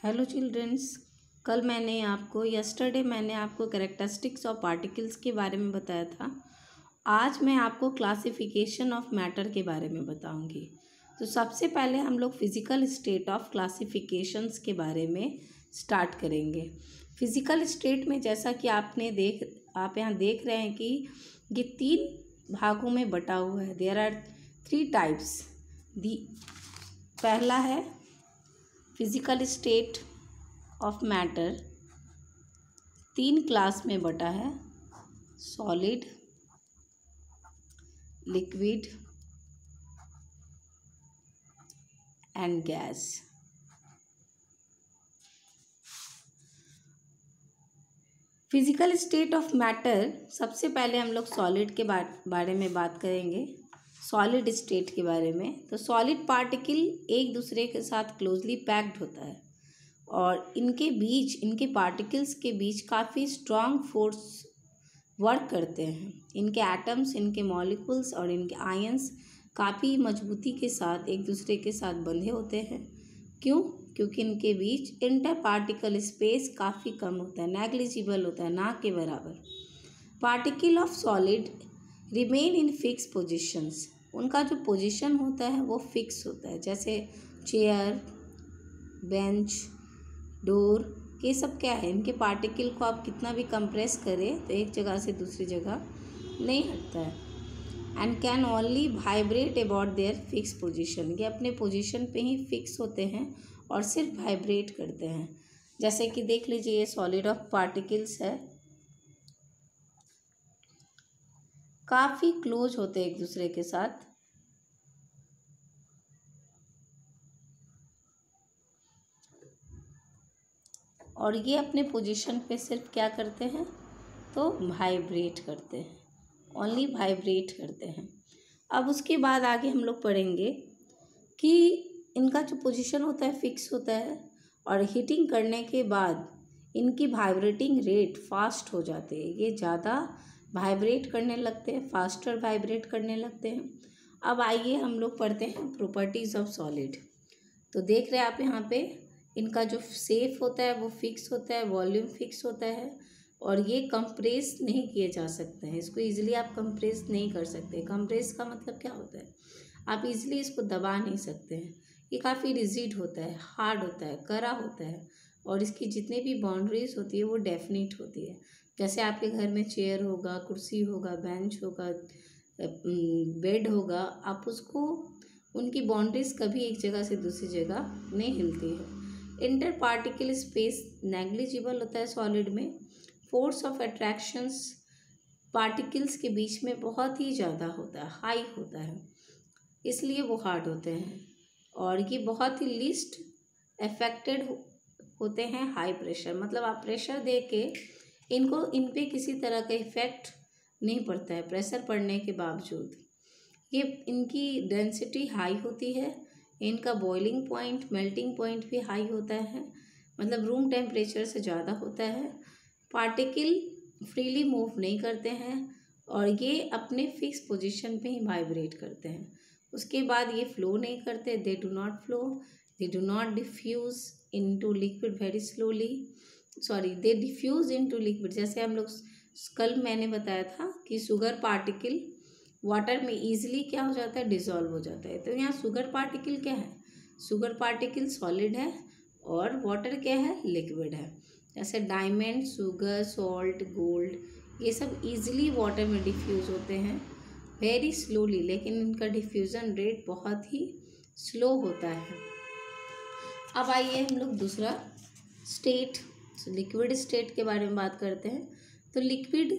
Hello children's. कल yesterday मैंने आपको कैरेक्टरिस्टिक्स ऑफ पार्टिकल्स के बारे में बताया था। आज मैं आपको क्लासिफिकेशन ऑफ मैटर के बारे में बताऊंगी। तो सबसे पहले हम लोग फिज़िकल स्टेट ऑफ क्लासिफिकेशंस के बारे में स्टार्ट करेंगे। फिज़िकल स्टेट में जैसा कि आप यहाँ देख रहे हैं कि ये 3 भागों में बटा हुआ है। There are 3 types. पहला है physical state of matter, 3 class में बटा है: solid, liquid and gas. Physical state of matter, सबसे पहले हम लोग सॉलिड के बारे में बात करेंगे, सॉलिड स्टेट के बारे में। तो सॉलिड पार्टिकल एक दूसरे के साथ क्लोजली पैक्ड होता है और इनके पार्टिकल्स के बीच काफ़ी स्ट्रॉन्ग फोर्स वर्क करते हैं। इनके एटम्स, इनके मॉलिक्यूल्स और इनके आयंस काफ़ी मजबूती के साथ एक दूसरे के साथ बंधे होते हैं। क्यों? क्योंकि इनके बीच इंटर पार्टिकल स्पेस काफ़ी कम होता है, नेग्लिजिबल होता है, ना के बराबर। Particle of solid remain in fix positions. उनका जो पोजीशन होता है वो फिक्स होता है, जैसे चेयर, बेंच, डोर, ये सब क्या है, इनके पार्टिकल को आप कितना भी कंप्रेस करें तो एक जगह से दूसरी जगह नहीं हटता है। And can only vibrate about their fix position. ये अपने पोजीशन पे ही फिक्स होते हैं और सिर्फ वाइब्रेट करते हैं। जैसे कि देख लीजिए, ये सॉलिड ऑफ पार्टिकल्स है, काफ़ी क्लोज होते हैं एक दूसरे के साथ। और ये अपने पोजीशन पे सिर्फ क्या करते हैं, तो वाइब्रेट करते हैं, ओनली वाइब्रेट करते हैं। अब उसके बाद आगे हम लोग पढ़ेंगे कि इनका जो पोजीशन होता है फिक्स होता है और हीटिंग करने के बाद इनकी वाइब्रेटिंग रेट फास्ट हो जाते हैं। ये ज़्यादा वाइब्रेट करने लगते हैं, फास्टर वाइब्रेट करने लगते हैं। अब आइए हम लोग पढ़ते हैं प्रॉपर्टीज़ ऑफ सॉलिड। तो देख रहे हैं आप यहाँ पे, इनका जो शेप होता है वो फिक्स होता है, वॉल्यूम फिक्स होता है और ये कंप्रेस नहीं किए जा सकते हैं। इसको इजीली आप कंप्रेस नहीं कर सकते। कंप्रेस का मतलब क्या होता है, आप इजीली इसको दबा नहीं सकते हैं। ये काफ़ी रिजिड होता है, हार्ड होता है, कड़ा होता है और इसकी जितनी भी बाउंड्रीज होती है वो डेफिनिट होती है। जैसे आपके घर में चेयर होगा, कुर्सी होगा, बेंच होगा, बेड होगा, आप उसको, उनकी बाउंड्रीज कभी एक जगह से दूसरी जगह नहीं हिलती है। इंटर पार्टिकल स्पेस नेग्लिजिबल होता है सॉलिड में। फोर्स ऑफ अट्रैक्शंस पार्टिकल्स के बीच में बहुत ही ज़्यादा होता है, हाई होता है, इसलिए वो हार्ड होते हैं। और ये बहुत ही लीस्ट अफेक्टेड होते हैं हाई प्रेशर, मतलब आप प्रेशर दे के इन पे किसी तरह का इफ़ेक्ट नहीं पड़ता है प्रेशर पड़ने के बावजूद। ये इनकी डेंसिटी हाई होती है, इनका बॉइलिंग पॉइंट, मेल्टिंग पॉइंट भी हाई होता है, मतलब रूम टेम्परेचर से ज़्यादा होता है। पार्टिकल फ्रीली मूव नहीं करते हैं और ये अपने फिक्स पोजीशन पे ही वाइब्रेट करते हैं। उसके बाद ये फ्लो नहीं करते, they do not flow, they do not diffuse into liquid very slowly, they diffuse into liquid. जैसे हम लोग कल मैंने बताया था कि शुगर पार्टिकल वाटर में ईजिली क्या हो जाता है, डिज़ोल्व हो जाता है। तो यहाँ शुगर पार्टिकल क्या है, शुगर पार्टिकल सॉलिड है और वाटर क्या है, लिक्विड है। जैसे डायमंड, शुगर, सॉल्ट, गोल्ड, ये सब ईजिली वाटर में डिफ्यूज़ होते हैं वेरी स्लोली, लेकिन इनका डिफ्यूज़न रेट बहुत ही स्लो होता है। अब आइए हम लोग दूसरा स्टेट, लिक्विड स्टेट के बारे में बात करते हैं। तो liquid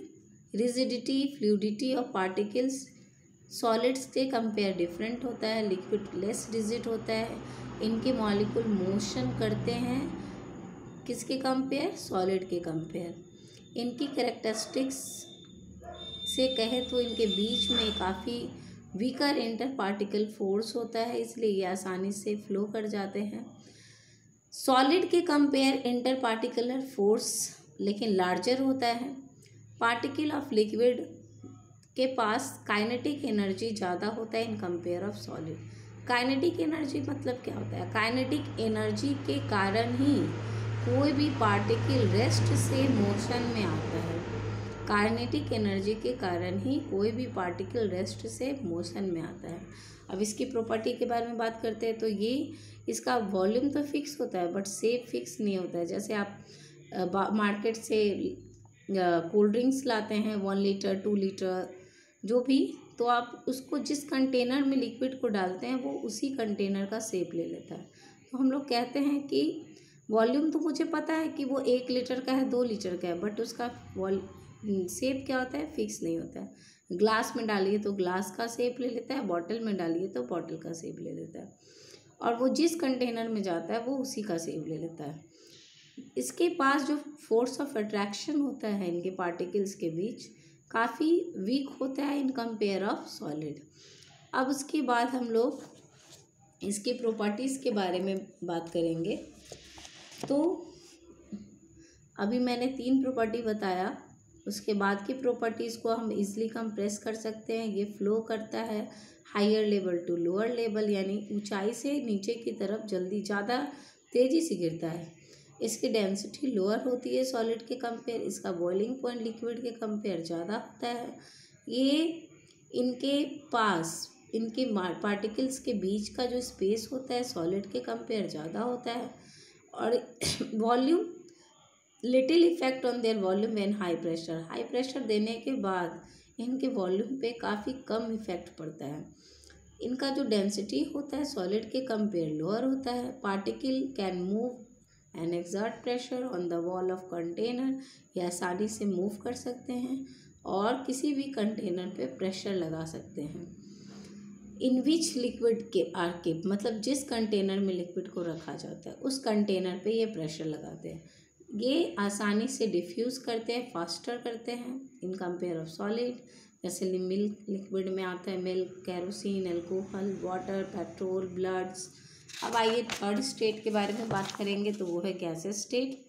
rigidity, fluidity of particles solids के कंपेयर डिफरेंट होता है। लिक्विड लेस रिजिड होता है, इनके मॉलिक्यूल मोशन करते हैं, किसके कंपेयर, सॉलिड के कंपेयर। इनकी कैरेक्टरिस्टिक्स से कहे तो इनके बीच में काफ़ी वीकर इंटर पार्टिकल फोर्स होता है, इसलिए ये आसानी से फ्लो कर जाते हैं। सॉलिड के कंपेयर इंटर पार्टिकुलर फोर्स लेकिन लार्जर होता है। पार्टिकल ऑफ लिक्विड के पास काइनेटिक एनर्जी ज़्यादा होता है in compare of solid. Kinetic energy मतलब क्या होता है? काइनेटिक एनर्जी के कारण ही कोई भी पार्टिकल रेस्ट से मोशन में आता है। काइनेटिक एनर्जी के कारण ही कोई भी पार्टिकल रेस्ट से मोशन में आता है। अब इसकी प्रॉपर्टी के बारे में बात करते हैं तो ये इसका वॉल्यूम तो फिक्स होता है बट शेप फिक्स नहीं होता है। जैसे आप मार्केट से कोल्ड ड्रिंक्स लाते हैं 1 लीटर 2 लीटर जो भी, तो आप उसको जिस कंटेनर में लिक्विड को डालते हैं वो उसी कंटेनर का शेप ले लेता है। तो हम लोग कहते हैं कि वॉल्यूम तो मुझे पता है कि वो 1 लीटर का है 2 लीटर का है, बट उसका शेप क्या होता है? फिक्स नहीं होता है। ग्लास में डालिए तो ग्लास का शेप ले लेता है, बॉटल में डालिए तो बॉटल का शेप ले लेता है, और वो जिस कंटेनर में जाता है वो उसी का शेप ले लेता है। इसके पास जो फोर्स ऑफ अट्रैक्शन होता है इनके पार्टिकल्स के बीच काफ़ी वीक होता है इन कंपेयर ऑफ सॉलिड। अब उसके बाद हम लोग इसके प्रॉपर्टीज़ के बारे में बात करेंगे। तो अभी मैंने 3 प्रॉपर्टी बताया, उसके बाद की प्रॉपर्टीज़ को हम इजीली कंप्रेस कर सकते हैं। ये फ्लो करता है higher level to lower level, यानी ऊंचाई से नीचे की तरफ जल्दी ज़्यादा तेज़ी से गिरता है। इसकी डेंसिटी लोअर होती है सॉलिड के कंपेयर, इसका बॉइलिंग पॉइंट लिक्विड के कंपेयर ज़्यादा होता है। ये इनके पास इनके पार्टिकल्स के बीच का जो स्पेस होता है सॉलिड के कंपेयर ज़्यादा होता है, और volume little effect on their volume when high pressure देने के बाद इनके वॉल्यूम पे काफ़ी कम इफेक्ट पड़ता है। इनका जो डेंसिटी होता है सॉलिड के कंपेयर लोअर होता है। Particle can move and exert pressure on the wall of container, या आसानी से मूव कर सकते हैं और किसी भी कंटेनर पे प्रेशर लगा सकते हैं। इन विच लिक्विड के आर कीप्ड, मतलब जिस कंटेनर में लिक्विड को रखा जाता है उस कंटेनर पे ये प्रेशर लगाते हैं। ये आसानी से डिफ्यूज़ करते हैं, फास्टर करते हैं इन कंपेयर ऑफ सॉलिड। जैसे मिल्क लिक्विड में आता है milk, kerosene, alcohol, water, petrol, bloods. अब आइए थर्ड स्टेट के बारे में बात करेंगे, तो वो है गैसेस स्टेट।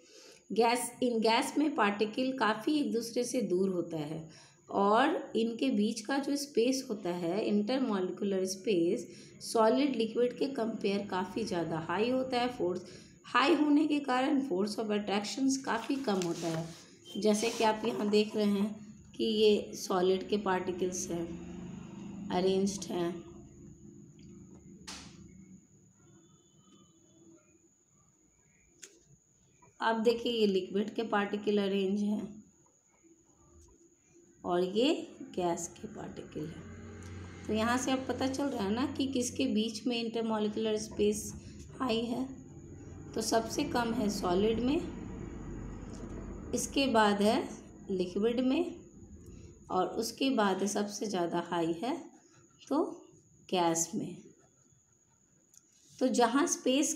गैस में पार्टिकल काफ़ी एक दूसरे से दूर होता है और इनके बीच का जो स्पेस होता है इंटरमॉलिक्यूलर स्पेस सॉलिड लिक्विड के कंपेयर काफ़ी ज़्यादा हाई होता है। फोर्स हाई होने के कारण फोर्स ऑफ अट्रैक्शंस काफ़ी कम होता है। जैसे कि आप यहाँ देख रहे हैं कि ये सॉलिड के पार्टिकल्स हैं, अरेंज्ड हैं। आप देखिए ये लिक्विड के पार्टिकल अरेंज हैं और ये गैस के पार्टिकल हैं। तो यहाँ से अब पता चल रहा है ना कि किसके बीच में इंटरमॉलिक्यूलर स्पेस हाई है। तो सबसे कम है सॉलिड में, इसके बाद है लिक्विड में, और उसके बाद है सबसे ज़्यादा हाई है तो गैस में। तो जहाँ स्पेस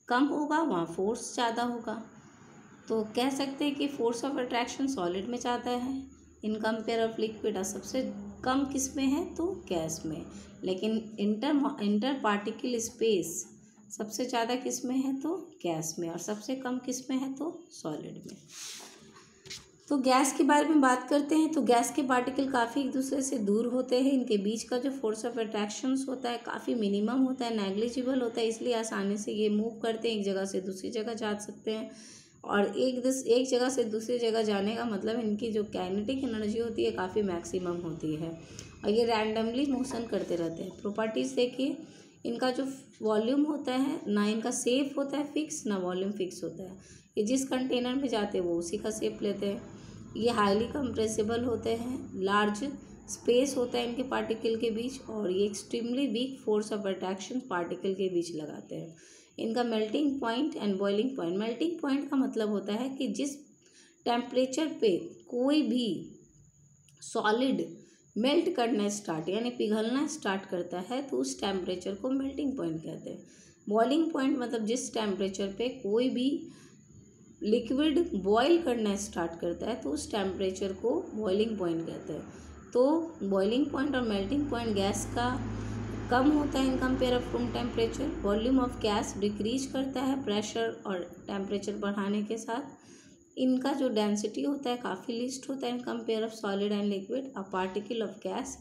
कम होगा वहाँ फोर्स ज़्यादा होगा। तो कह सकते हैं कि फोर्स ऑफ अट्रैक्शन सॉलिड में ज़्यादा है इन कंपेयर ऑफ लिक्विड, और सबसे कम किस में है तो गैस में। लेकिन इंटर पार्टिकल स्पेस सबसे ज़्यादा किस में है तो गैस में, और सबसे कम किस में है तो सॉलिड में। तो गैस के बारे में बात करते हैं। तो गैस के पार्टिकल काफ़ी एक दूसरे से दूर होते हैं, इनके बीच का जो फोर्स ऑफ अट्रैक्शंस होता है काफ़ी मिनिमम होता है, नेग्लिजिबल होता है, इसलिए आसानी से ये मूव करते हैं, एक जगह से दूसरी जगह जा सकते हैं। और एक जगह से दूसरी जगह जाने का मतलब इनकी जो काइनेटिक एनर्जी होती है काफ़ी मैक्सिमम होती है, और ये रैंडमली मोशन करते रहते हैं। प्रॉपर्टीज़ देखिए, इनका जो वॉल्यूम होता है ना इनका शेप होता है फिक्स, ना वॉल्यूम फिक्स होता है। ये जिस कंटेनर में जाते हैं वो उसी का शेप लेते हैं। ये हाईली कंप्रेसिबल होते हैं, लार्ज स्पेस होता है इनके पार्टिकल के बीच, और ये extremely weak force of attraction particle के बीच लगाते हैं। इनका melting point and boiling point, melting point का मतलब होता है कि जिस टेम्परेचर पे कोई भी सॉलिड मेल्ट करना स्टार्ट यानी पिघलना स्टार्ट करता है तो उस टेम्परेचर को मेल्टिंग पॉइंट कहते हैं। बॉइलिंग पॉइंट मतलब जिस टेम्परेचर पे कोई भी लिक्विड बॉईल करना स्टार्ट करता है तो उस टेम्परेचर को बॉइलिंग पॉइंट कहते हैं। तो बॉइलिंग पॉइंट और मेल्टिंग पॉइंट गैस का कम होता है in compare of room temperature. Volume of gas decrease करता है प्रेशर और टेम्परेचर बढ़ाने के साथ। इनका जो डेंसिटी होता है काफ़ी लिस्ट होता है in compare of solid and liquid. A particle of gas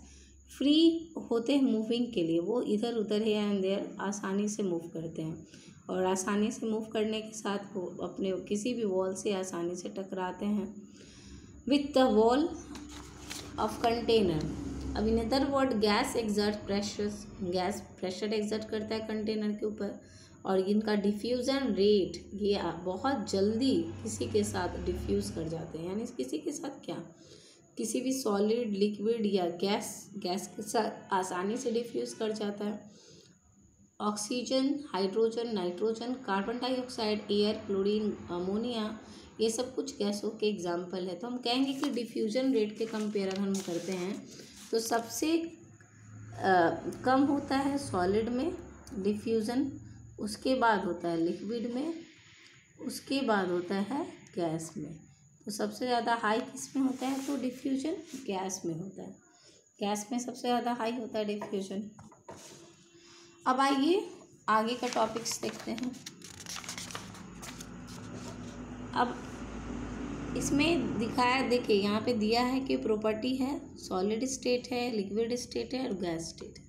free होते हैं मूविंग के लिए, वो इधर उधर है एंड देयर आसानी से मूव करते हैं, और आसानी से मूव करने के साथ वो अपने किसी भी वॉल से आसानी से टकराते हैं with the wall of container. अब in other word gas exert pressure, gas pressure exert करता है कंटेनर के ऊपर, और इनका डिफ्यूज़न रेट ये बहुत जल्दी किसी के साथ डिफ्यूज़ कर जाते हैं, यानी किसी के साथ क्या, किसी भी सॉलिड लिक्विड या गैस के साथ आसानी से डिफ्यूज़ कर जाता है। Oxygen, hydrogen, nitrogen, carbon dioxide, air, chlorine, ammonia, ये सब कुछ गैसों के एग्जाम्पल है। तो हम कहेंगे कि डिफ्यूजन रेट के कंपेयर हम करते हैं तो सबसे कम होता है सॉलिड में डिफ्यूज़न, उसके बाद होता है लिक्विड में, उसके बाद होता है गैस में। तो सबसे ज़्यादा हाई किस में होता है, तो डिफ्यूजन गैस में होता है, गैस में सबसे ज़्यादा हाई होता है डिफ्यूजन। अब आइए आगे का टॉपिक्स देखते हैं। अब इसमें दिखाया, देखिए यहाँ पे दिया है कि प्रॉपर्टी है, सॉलिड स्टेट है, लिक्विड स्टेट है और गैस स्टेट है,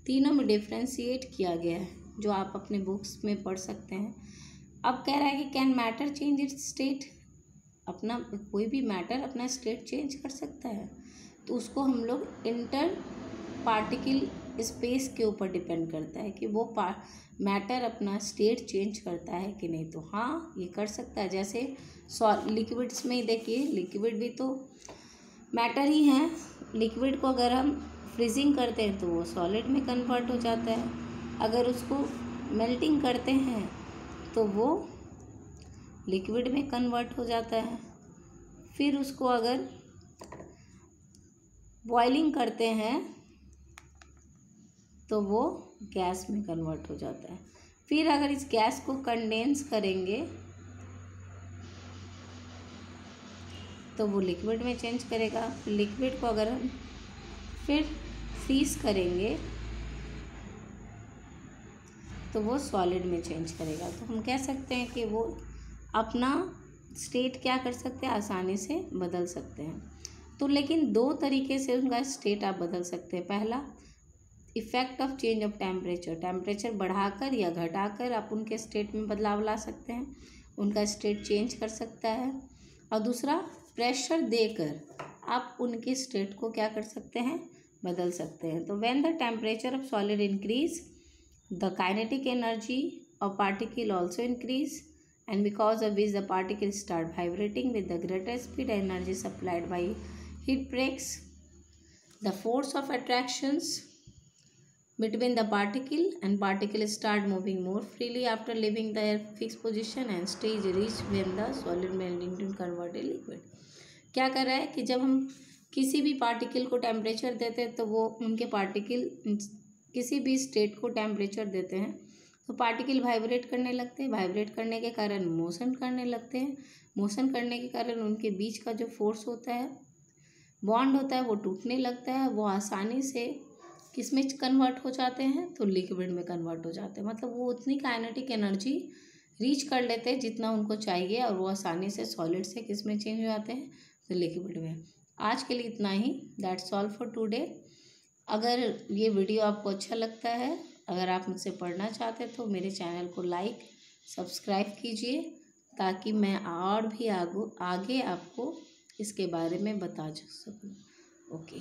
तीनों में डिफ्रेंशिएट किया गया है जो आप अपने बुक्स में पढ़ सकते हैं। अब कह रहा है कि can matter change it's state, अपना कोई भी मैटर अपना स्टेट चेंज कर सकता है, तो उसको हम लोग इंटर पार्टिकल स्पेस के ऊपर डिपेंड करता है कि वो मैटर अपना स्टेट चेंज करता है कि नहीं। तो हाँ, ये कर सकता है। जैसे लिक्विड्स में देखिए, लिक्विड भी तो मैटर ही है, लिक्विड को अगर हम फ्रीजिंग करते हैं तो वो सॉलिड में कन्वर्ट हो जाता है, अगर उसको मेल्टिंग करते हैं तो वो लिक्विड में कन्वर्ट हो जाता है, फिर उसको अगर बॉइलिंग करते हैं तो वो गैस में कन्वर्ट हो जाता है, फिर अगर इस गैस को कंडेंस करेंगे तो वो लिक्विड में चेंज करेगा, लिक्विड को अगर हम फिर फ्रीज करेंगे तो वो सॉलिड में चेंज करेगा। तो हम कह सकते हैं कि वो अपना स्टेट क्या कर सकते हैं, आसानी से बदल सकते हैं। तो लेकिन दो तरीके से उनका स्टेट आप बदल सकते हैं। पहला, effect of change of temperature, temperature बढ़ाकर या घटाकर आप उनके स्टेट में बदलाव ला सकते हैं, उनका स्टेट चेंज कर सकता है। और दूसरा, प्रेशर देकर आप उनके स्टेट को क्या कर सकते हैं, बदल सकते हैं। तो when the temperature of solid increase the kinetic energy of particle also increase, and because of which the particles start vibrating with the greater speed, energy supplied by heat breaks the force of attractions between the particle start moving more freely after leaving their fixed position and stage reached when the solid melting to converted liquid। क्या कर रहा है कि जब हम किसी भी particle को टेम्परेचर देते हैं तो वो उनके पार्टिकल किसी भी स्टेट को टेम्परेचर देते हैं तो पार्टिकल वाइब्रेट करने लगते हैं, वाइब्रेट करने के कारण मोशन करने लगते हैं, मोशन करने के कारण उनके बीच का जो फोर्स होता है, बॉन्ड होता है, वो टूटने लगता है, वो आसानी से किस में कन्वर्ट हो जाते हैं, तो लिक्विड में कन्वर्ट हो जाते हैं। मतलब वो उतनी काइनेटिक एनर्जी रीच कर लेते हैं जितना उनको चाहिए, और वो आसानी से सॉलिड से किस में चेंज हो जाते हैं, तो लिक्विड में। आज के लिए इतना ही, दैट्स ऑल फॉर टुडे। अगर ये वीडियो आपको अच्छा लगता है, अगर आप मुझसे पढ़ना चाहते हैं तो मेरे चैनल को लाइक सब्सक्राइब कीजिए ताकि मैं और भी आगे आपको इसके बारे में बता सकूँ। ओके।